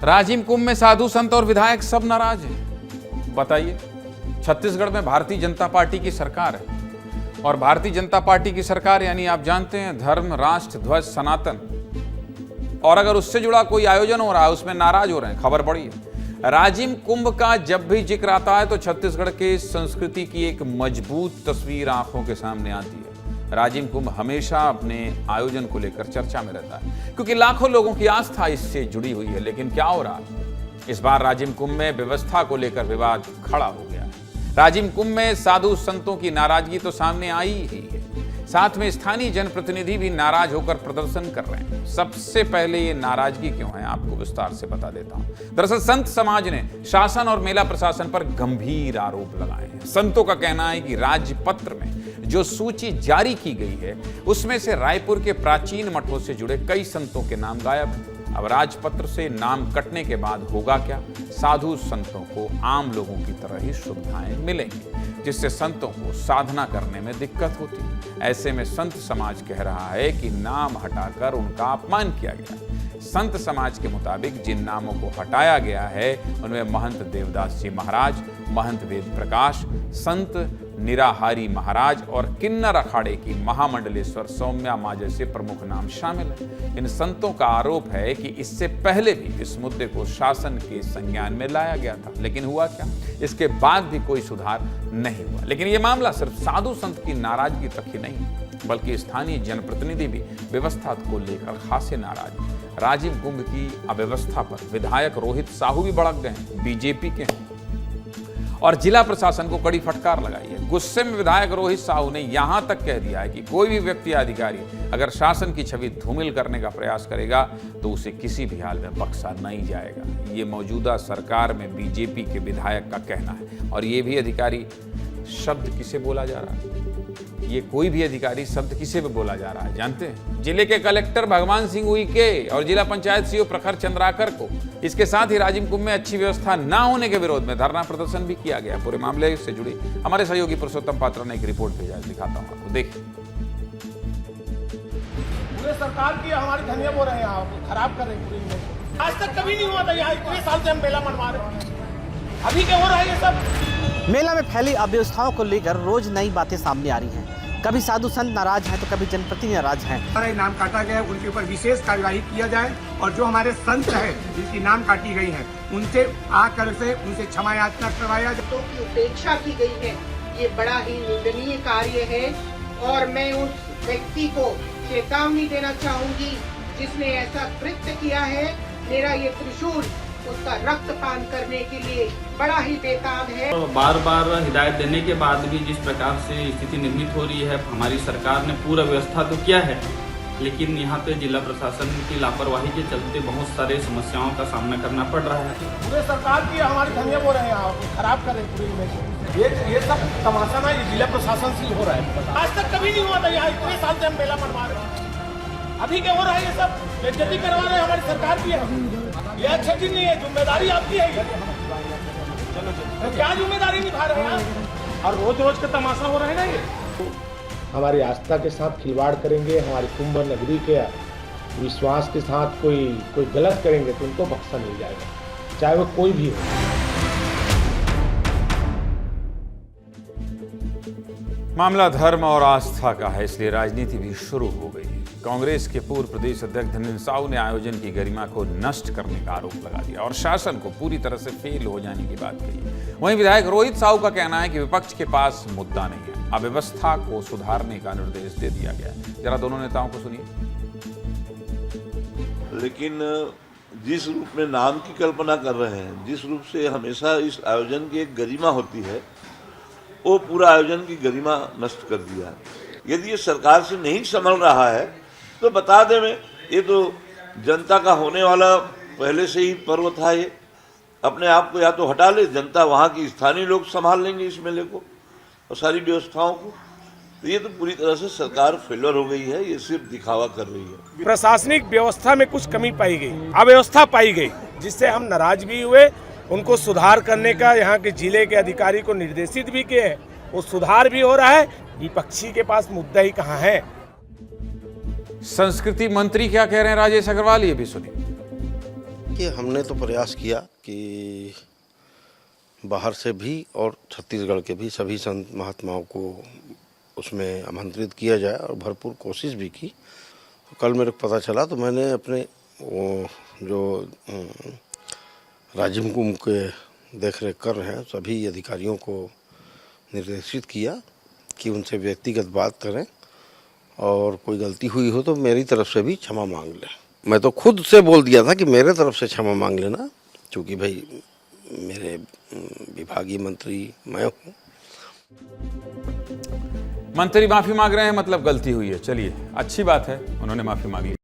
राजिम कुंभ में साधु संत और विधायक सब नाराज हैं। बताइए, छत्तीसगढ़ में भारतीय जनता पार्टी की सरकार है और भारतीय जनता पार्टी की सरकार यानी आप जानते हैं धर्म, राष्ट्र, ध्वज, सनातन, और अगर उससे जुड़ा कोई आयोजन हो रहा है उसमें नाराज हो रहे हैं। खबर पड़ी है, राजिम कुंभ का जब भी जिक्र आता है तो छत्तीसगढ़ के संस्कृति की एक मजबूत तस्वीर आंखों के सामने आती है। राजिम कुंभ हमेशा अपने आयोजन को लेकर चर्चा में रहता है क्योंकि लाखों लोगों की आस्था इससे जुड़ी हुई है। लेकिन क्या हो रहा है, इस बार राजिम कुंभ में व्यवस्था को लेकर विवाद खड़ा हो गया है। राजिम कुंभ में साधु संतों की नाराजगी तो सामने आई ही है, साथ में स्थानीय जनप्रतिनिधि भी नाराज होकर प्रदर्शन कर रहे हैं। सबसे पहले ये नाराजगी क्यों है, आपको विस्तार से बता देता हूं। दरअसल संत समाज ने शासन और मेला प्रशासन पर गंभीर आरोप लगाए हैं। संतों का कहना है कि राजपत्र में जो सूची जारी की गई है उसमें से रायपुर के प्राचीन मठों से जुड़े कई संतों के नाम गायब हैं। अब राजपत्र से नाम कटने के बाद होगा क्या? साधु संतों को आम लोगों की तरह ही सुविधाएं मिलेंगी, जिससे संतों को साधना करने में दिक्कत होती है। ऐसे में संत समाज कह रहा है कि नाम हटाकर उनका अपमान किया गया है। संत समाज के मुताबिक जिन नामों को हटाया गया है उनमें महंत देवदास जी महाराज, महंत वेद प्रकाश, संत निराहारी महाराज और किन्नर अखाड़े की महामंडलेश्वर सौम्या मां जैसे प्रमुख नाम शामिल हैं। इन संतों का आरोप है कि इससे पहले भी इस मुद्दे को शासन के संज्ञान में लाया गया था, लेकिन हुआ क्या? इसके बाद भी कोई सुधार नहीं हुआ। लेकिन यह मामला सिर्फ साधु संत की नाराजगी तक ही नहीं, बल्कि स्थानीय जनप्रतिनिधि भी व्यवस्था को लेकर खासे नाराज हैं। राजिम कुंभ की अव्यवस्था पर विधायक रोहित साहू भी भड़क गए हैं, बीजेपी के हैं, और जिला प्रशासन को कड़ी फटकार लगाई है। गुस्से में विधायक रोहित साहू ने यहां तक कह दिया है कि कोई भी व्यक्ति या अधिकारी अगर शासन की छवि धूमिल करने का प्रयास करेगा तो उसे किसी भी हाल में बख्शा नहीं जाएगा। ये मौजूदा सरकार में बीजेपी के विधायक का कहना है। और ये भी अधिकारी शब्द किसे बोला जा रहा है, ये कोई भी अधिकारी शब्द किसे पे बोला जा रहा है जानते हैं? जिले के कलेक्टर भगवान सिंह उइके और जिला पंचायत सीईओ प्रखर चंद्राकर को। इसके साथ ही राजिम कुंभ में अच्छी व्यवस्था न होने के विरोध में धरना प्रदर्शन भी किया गया। पूरे मामले से जुड़ी हमारे सहयोगी पुरुषोत्तम पात्रा ने एक रिपोर्ट भेजा है, दिखाता हूं आपको, देखिए। पूरे सरकार की हमारी धनिया बोल रहे हैं, आप खराब कर रहे हैं पूरी। आज तक कभी नहीं हुआ था, यहाँ इतने साल से हम मेला मनवा रहे हैं, अभी क्या हो रहा है ये सब? मेला में फैली अव्यवस्थाओं को लेकर रोज नई बातें सामने आ रही हैं। कभी साधु संत नाराज हैं तो कभी जनप्रतिनिधि नाराज हैं। हमारे नाम काटा गया है, उनके ऊपर विशेष कार्यवाही किया जाए और जो हमारे संत हैं जिनकी नाम काटी गई है उनसे आकर से उनसे क्षमा याचना करवाया जाए। तो की उपेक्षा की गई है, ये बड़ा ही निंदनीय कार्य है और मैं उस व्यक्ति को चेतावनी देना चाहूंगी जिसने ऐसा कृत्य किया है। मेरा ये त्रिशूल उसका रक्तपान करने के लिए बड़ा ही बेताब है। बार बार हिदायत देने के बाद भी जिस प्रकार से स्थिति निर्मित हो रही है, हमारी सरकार ने पूरा व्यवस्था तो किया है, लेकिन यहाँ पे जिला प्रशासन की लापरवाही के चलते बहुत सारे समस्याओं का सामना करना पड़ रहा है। पूरे सरकार की हमारी धनिया बोल रहे हैं, आप खराब कर रहे हैं पूरी इमेज। ये सब तमाशा ना ये जिला प्रशासन से हो रहा है। आज तक कभी नहीं हुआ था, यहाँ इतने साल से हम मेला मनवा रहे हैं, अभी क्या हो रहा है ये सब? बेइज्जती करवा रहे हैं हमारी सरकार की है। ये अच्छा चीज नहीं है, जिम्मेदारी आपकी है ये। तो क्या जिम्मेदारी निभा रहे हैं आप? और रोज रोज का तमाशा हो रहा है ना ये। हमारी आस्था के साथ खिलवाड़ करेंगे, हमारी कुंभ नगरी के विश्वास के साथ कोई गलत करेंगे तो उनको बख्शा नहीं जाएगा, चाहे वो कोई भी हो। मामला धर्म और आस्था का है, इसलिए राजनीति भी शुरू हो गई है। कांग्रेस के पूर्व प्रदेश अध्यक्ष धनेंद्र साहू ने आयोजन की गरिमा को नष्ट करने का आरोप लगा दिया और शासन को पूरी तरह से फेल हो जाने की बात कही। वहीं विधायक रोहित साहू का कहना है कि विपक्ष के पास मुद्दा नहीं है, अव्यवस्था को सुधारने का निर्देश दे दिया गया है। जरा दोनों नेताओं को सुनिए। लेकिन जिस रूप में नाम की कल्पना कर रहे हैं, जिस रूप से हमेशा इस आयोजन की एक गरिमा होती है, वो पूरा आयोजन की गरिमा नष्ट कर दिया है। यदि ये सरकार से नहीं संभल रहा है तो बता दें, मैं ये तो जनता का होने वाला पहले से ही पर्व था। ये अपने आप को या तो हटा ले, जनता वहाँ की स्थानीय लोग संभाल लेंगे इस मेले को और सारी व्यवस्थाओं को। तो ये तो पूरी तरह से सरकार फेलर हो गई है, ये सिर्फ दिखावा कर रही है। प्रशासनिक व्यवस्था में कुछ कमी पाई गई, अव्यवस्था पाई गई, जिससे हम नाराज भी हुए। उनको सुधार करने का यहाँ के जिले के अधिकारी को निर्देशित भी किए हैं, वो सुधार भी हो रहा है। विपक्षी के पास मुद्दा ही कहाँ है? संस्कृति मंत्री क्या कह रहे हैं राजेश अग्रवाल, ये भी सुनिए। देखिए, हमने तो प्रयास किया कि बाहर से भी और छत्तीसगढ़ के भी सभी संत महात्माओं को उसमें आमंत्रित किया जाए और भरपूर कोशिश भी की। कल मेरे को पता चला तो मैंने अपने वो जो राजिम कुंभ के देख रेख कर रहे हैं सभी अधिकारियों को निर्देशित किया कि उनसे व्यक्तिगत बात करें और कोई गलती हुई हो तो मेरी तरफ से भी क्षमा मांग लें। मैं तो खुद से बोल दिया था कि मेरे तरफ से क्षमा मांग लेना, क्योंकि भाई मेरे विभागीय मंत्री मैं हूँ। मंत्री माफी मांग रहे हैं, मतलब गलती हुई है। चलिए, अच्छी बात है, उन्होंने माफी मांग ली।